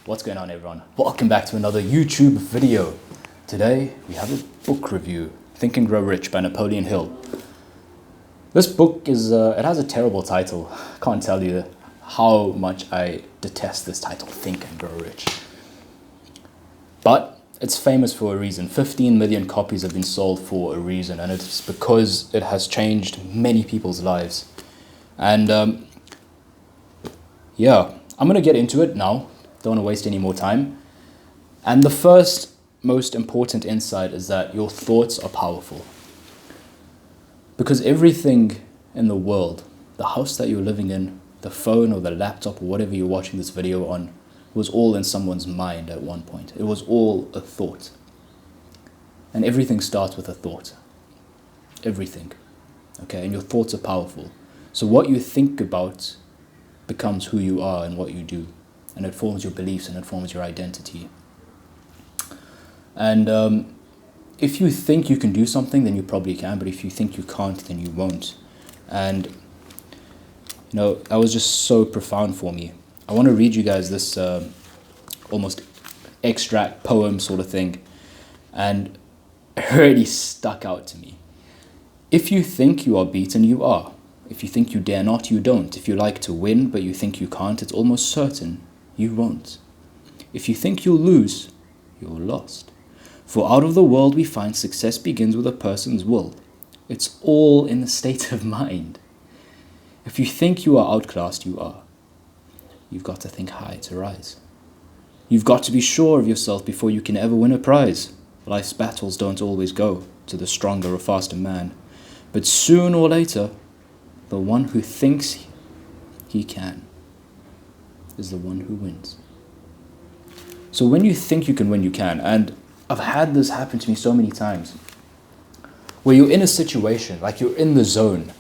What's going on, everyone? Welcome back to another YouTube video. Today we have a book review, Think and Grow Rich by Napoleon Hill. This book is it has a terrible title. I can't tell you how much I detest this title, Think and Grow Rich. But it's famous for a reason. 15 million copies have been sold for a reason, and it's because it has changed many people's lives. And yeah, I'm going to get into it now. Don't want to waste any more time. And the first most important insight is that your thoughts are powerful. Because everything in the world, the house that you're living in, the phone or the laptop or whatever you're watching this video on, was all in someone's mind at one point. It was all a thought. And everything starts with a thought. Everything. Okay, and your thoughts are powerful. So what you think about becomes who you are and what you do. And it forms your beliefs and it forms your identity. And if you think you can do something, then you probably can. But if you think you can't, then you won't. And, you know, that was just so profound for me. I want to read you guys this almost extract poem sort of thing. And it really stuck out to me. If you think you are beaten, you are. If you think you dare not, you don't. If you like to win, but you think you can't, it's almost certain you won't. If you think you'll lose, you're lost. For out of the world we find success begins with a person's will. It's all in the state of mind. If you think you are outclassed, you are. You've got to think high to rise. You've got to be sure of yourself before you can ever win a prize. Life's battles don't always go to the stronger or faster man. But soon or later, the one who thinks he can is the one who wins. So when you think you can win, you can. And I've had this happen to me so many times, where you're in a situation, like you're in the zone.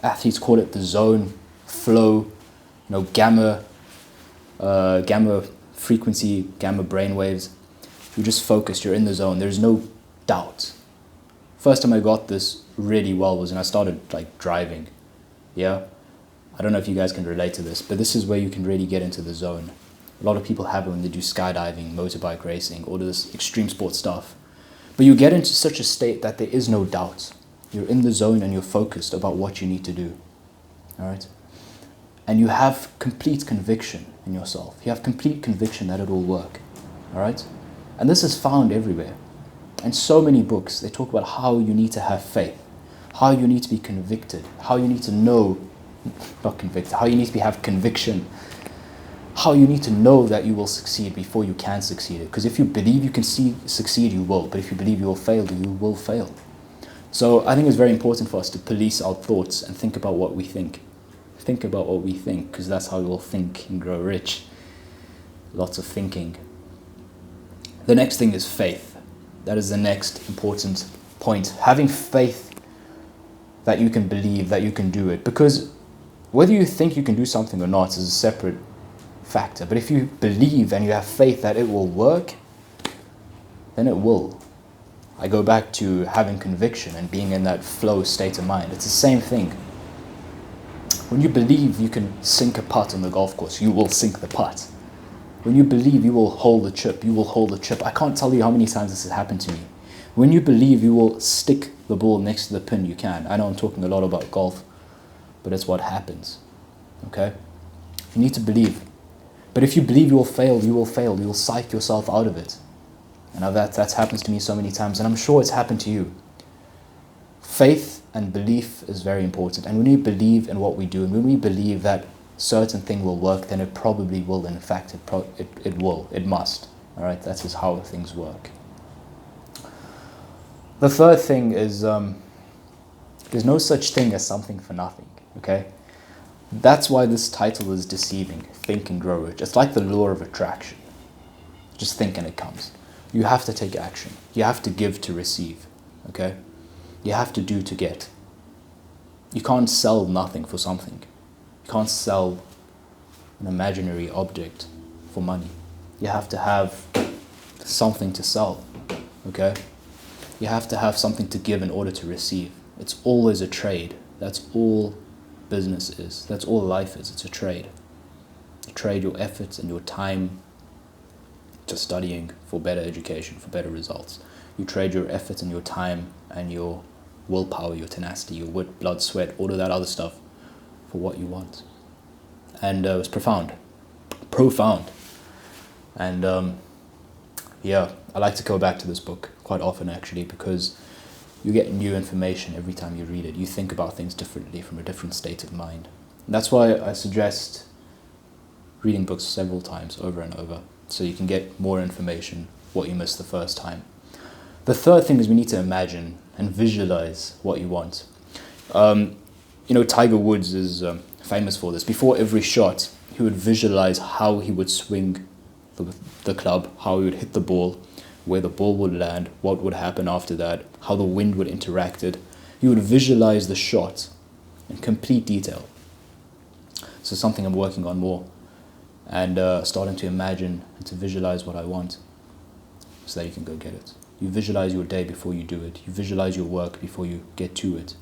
Athletes call it the zone, flow, gamma frequency, gamma brainwaves. You're just focused, you're in the zone. There's no doubt. First time I got this really well was when I started driving. Yeah? I don't know if you guys can relate to this, but this is where you can really get into the zone. A lot of people have it when they do skydiving, motorbike racing, all this extreme sports stuff. But you get into such a state that there is no doubt. You're in the zone and you're focused about what you need to do. All right? And you have complete conviction in yourself. You have complete conviction that it will work. All right? And this is found everywhere. In so many books, they talk about how you need to have faith, how you need to be convicted, how you need to know, not convicted, how you need to have conviction, how you need to know that you will succeed before you can succeed. Because if you believe you can succeed, you will. But if you believe you will fail, you will fail. So I think it's very important for us to police our thoughts and think about what we think. Think about what we think, because that's how we will think and grow rich. Lots of thinking. The next thing is faith. That is the next important point. Having faith that you can believe, that you can do it. Because whether you think you can do something or not is a separate factor. But if you believe and you have faith that it will work, then it will. I go back to having conviction and being in that flow state of mind. It's the same thing. When you believe you can sink a putt on the golf course, you will sink the putt. When you believe you will hold the chip, you will hold the chip. I can't tell you how many times this has happened to me. When you believe you will stick the ball next to the pin, you can. I know I'm talking a lot about golf, but it's what happens. Okay? You need to believe. But if you believe you will fail, you will fail. You will psych yourself out of it. And that's happened to me so many times, and I'm sure it's happened to you. Faith and belief is very important. And when we believe in what we do, and when we believe that certain thing will work, then it probably will. In fact, it will. It must. All right? That is how things work. The third thing is there's no such thing as something for nothing. Okay? That's why this title is deceiving. Think and Grow Rich. It's like the law of attraction. Just think and it comes. You have to take action. You have to give to receive. Okay? You have to do to get. You can't sell nothing for something. You can't sell an imaginary object for money. You have to have something to sell. Okay? You have to have something to give in order to receive. It's always a trade. That's all business is. That's all life is. It's a trade. You trade your efforts and your time just studying for better education, for better results. You trade your effort and your time and your willpower, your tenacity, your wit, blood, sweat, all of that other stuff for what you want. And it was profound. And yeah, I like to go back to this book quite often actually, because you get new information every time you read it. You think about things differently from a different state of mind. And that's why I suggest reading books several times over and over, so you can get more information, what you missed the first time. The third thing is we need to imagine and visualize what you want. Tiger Woods is famous for this. Before every shot, he would visualize how he would swing the club, how he would hit the ball, where the ball would land, what would happen after that, how the wind would interact it. He would visualize the shot in complete detail. So something I'm working on more, and starting to imagine and to visualize what I want so that you can go get it. You visualize your day before you do it. You visualize your work before you get to it.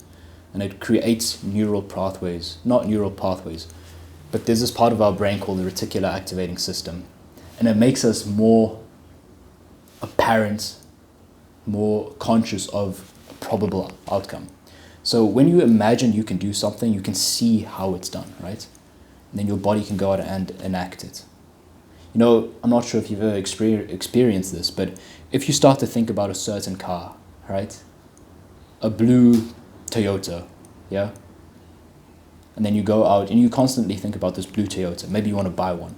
And it creates neural pathways, not neural pathways, but there's this part of our brain called the reticular activating system. And it makes us more apparent, more conscious of a probable outcome. So when you imagine you can do something, you can see how it's done, right? And then your body can go out and enact it. I'm not sure if you've ever experienced this, but if you start to think about a certain car, right? A blue Toyota, yeah? And then you go out and you constantly think about this blue Toyota. Maybe you want to buy one.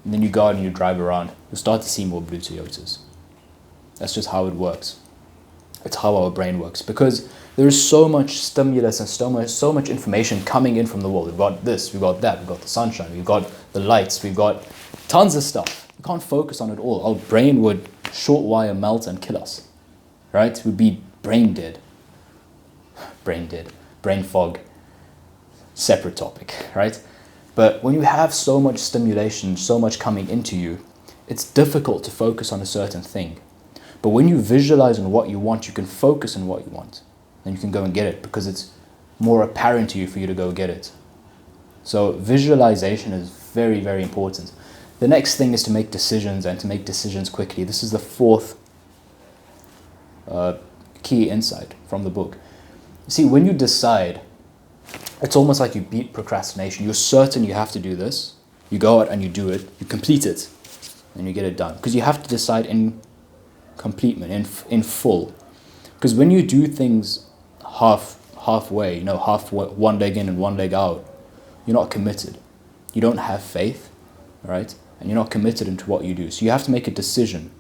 And then you go out and you drive around. You'll start to see more blue Toyotas. That's just how it works. It's how our brain works. Because there is so much stimulus and so much information coming in from the world. We've got this, we've got that, we've got the sunshine, we've got the lights, we've got tons of stuff. We can't focus on it all. Our brain would short wire melt and kill us, right? We'd be brain dead. Brain fog. Separate topic, right? But when you have so much stimulation, so much coming into you, it's difficult to focus on a certain thing. But when you visualize on what you want, you can focus on what you want. Then you can go and get it because it's more apparent to you for you to go get it. So visualization is very, very important. The next thing is to make decisions, and to make decisions quickly. This is the fourth key insight from the book. You see, when you decide, it's almost like you beat procrastination. You're certain you have to do this. You go out and you do it. You complete it. And you get it done. Because you have to decide in completement, in full. Because when you do things halfway, one leg in and one leg out, you're not committed. You don't have faith, right? And you're not committed into what you do. So you have to make a decision.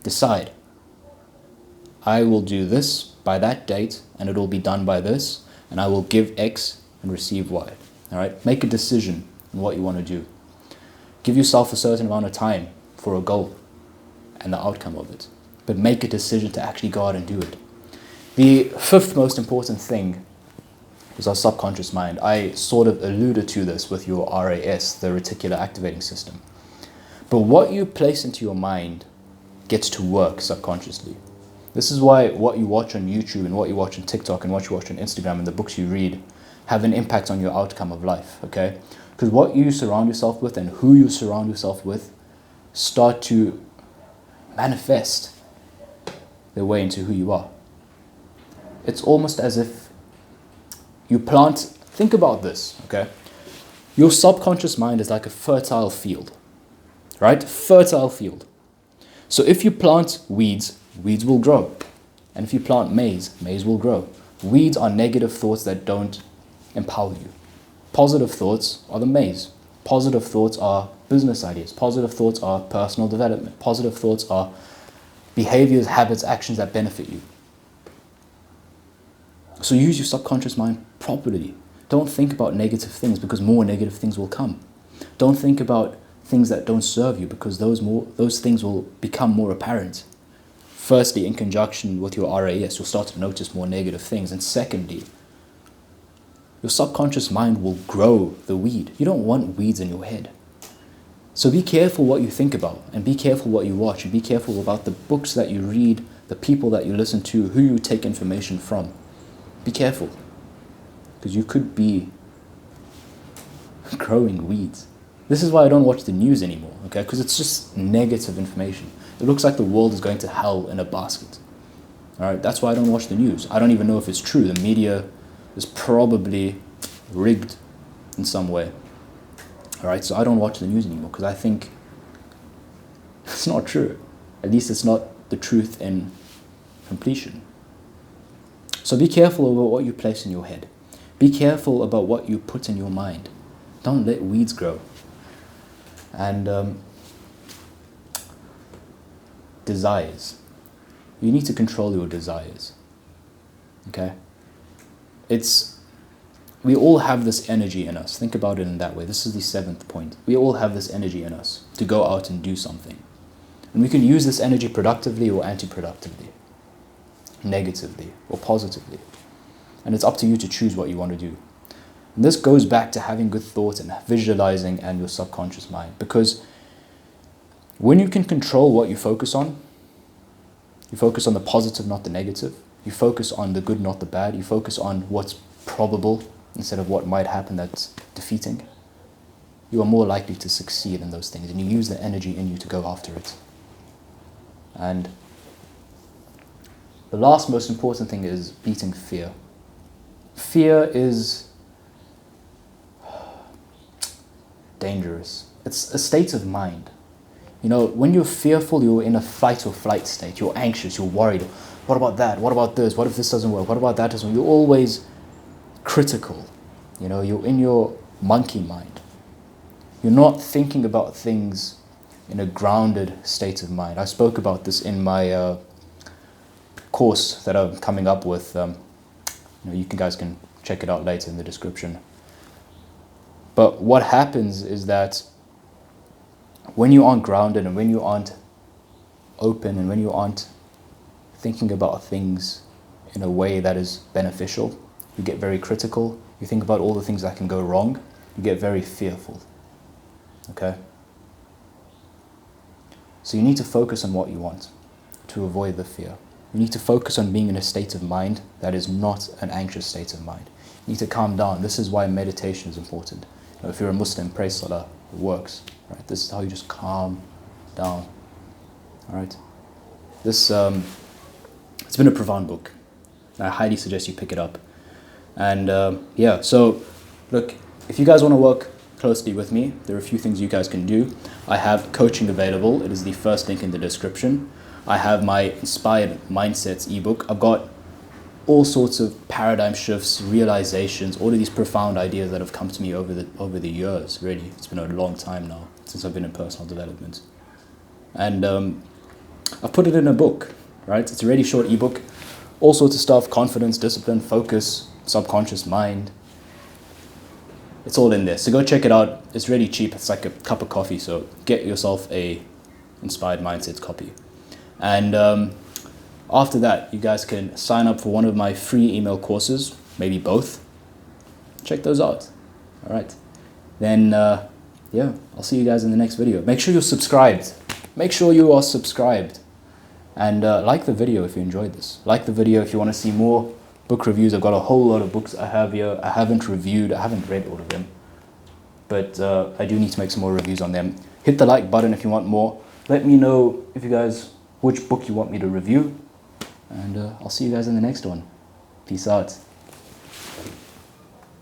Decide. I will do this by that date, and it will be done by this, and I will give X and receive Y. All right? Make a decision on what you want to do. Give yourself a certain amount of time for a goal and the outcome of it. But make a decision to actually go out and do it. The fifth most important thing is our subconscious mind. I sort of alluded to this with your RAS, the reticular activating system. But what you place into your mind gets to work subconsciously. This is why what you watch on YouTube and what you watch on TikTok and what you watch on Instagram and the books you read have an impact on your outcome of life, okay? Because what you surround yourself with and who you surround yourself with start to manifest their way into who you are. It's almost as if you plant, think about this, okay? Your subconscious mind is like a fertile field, right? Fertile field. So if you plant weeds, weeds will grow. And if you plant maize, maize will grow. Weeds are negative thoughts that don't empower you. Positive thoughts are the maize. Positive thoughts are business ideas. Positive thoughts are personal development. Positive thoughts are behaviors, habits, actions that benefit you. So use your subconscious mind properly. Don't think about negative things, because more negative things will come. Don't think about things that don't serve you, because those things will become more apparent. Firstly, in conjunction with your RAS, you'll start to notice more negative things. And secondly, your subconscious mind will grow the weed. You don't want weeds in your head. So be careful what you think about, and be careful what you watch, and be careful about the books that you read, the people that you listen to, who you take information from. Be careful, because you could be growing weeds. This is why I don't watch the news anymore, okay? Because it's just negative information. It looks like the world is going to hell in a basket. All right, that's why I don't watch the news. I don't even know if it's true. The media is probably rigged in some way. All right, so I don't watch the news anymore because I think it's not true. At least it's not the truth in completion. So be careful about what you place in your head. Be careful about what you put in your mind. Don't let weeds grow. And desires. You need to control your desires. Okay? We all have this energy in us. Think about it in that way. This is the 7th point. We all have this energy in us to go out and do something. And we can use this energy productively or anti-productively, negatively or positively. And it's up to you to choose what you want to do. And this goes back to having good thoughts and visualizing and your subconscious mind. Because when you can control what you focus on the positive, not the negative. You focus on the good, not the bad. You focus on what's probable instead of what might happen that's defeating. You are more likely to succeed in those things, and you use the energy in you to go after it. And the last most important thing is beating fear. Fear is dangerous. It's a state of mind. You know, when you're fearful, you're in a fight or flight state. You're anxious, you're worried. What about that? What about this? What if this doesn't work? What about that doesn't work? You're always critical. You know, you're in your monkey mind. You're not thinking about things in a grounded state of mind. I spoke about this in my course that I'm coming up with. You guys can check it out later in the description. But what happens is that when you aren't grounded and when you aren't open and when you aren't thinking about things in a way that is beneficial, you get very critical, you think about all the things that can go wrong, you get very fearful. Okay? So you need to focus on what you want to avoid the fear. You need to focus on being in a state of mind that is not an anxious state of mind. You need to calm down. This is why meditation is important. If you're a Muslim, pray salah, it works. Right? This is how you just calm down. All right? This it's been a profound book. I highly suggest you pick it up. And so look, if you guys want to work closely with me, there are a few things you guys can do. I have coaching available. It is the first link in the description. I have my Inspired Mindsets ebook. I've got all sorts of paradigm shifts, realizations, all of these profound ideas that have come to me over the years, really. It's been a long time now since I've been in personal development. And I've put it in a book, right? It's a really short ebook. All sorts of stuff, confidence, discipline, focus, subconscious mind. It's all in there. So go check it out. It's really cheap. It's like a cup of coffee. So get yourself a Inspired Mindsets copy. And after that, you guys can sign up for one of my free email courses, maybe both. Check those out. All right. Then, I'll see you guys in the next video. Make sure you're subscribed. Make sure you are subscribed. And like the video if you enjoyed this. Like the video if you want to see more book reviews. I've got a whole lot of books I have here. I haven't read all of them. But I do need to make some more reviews on them. Hit the like button if you want more. Let me know which book you want me to review. And I'll see you guys in the next one. Peace out.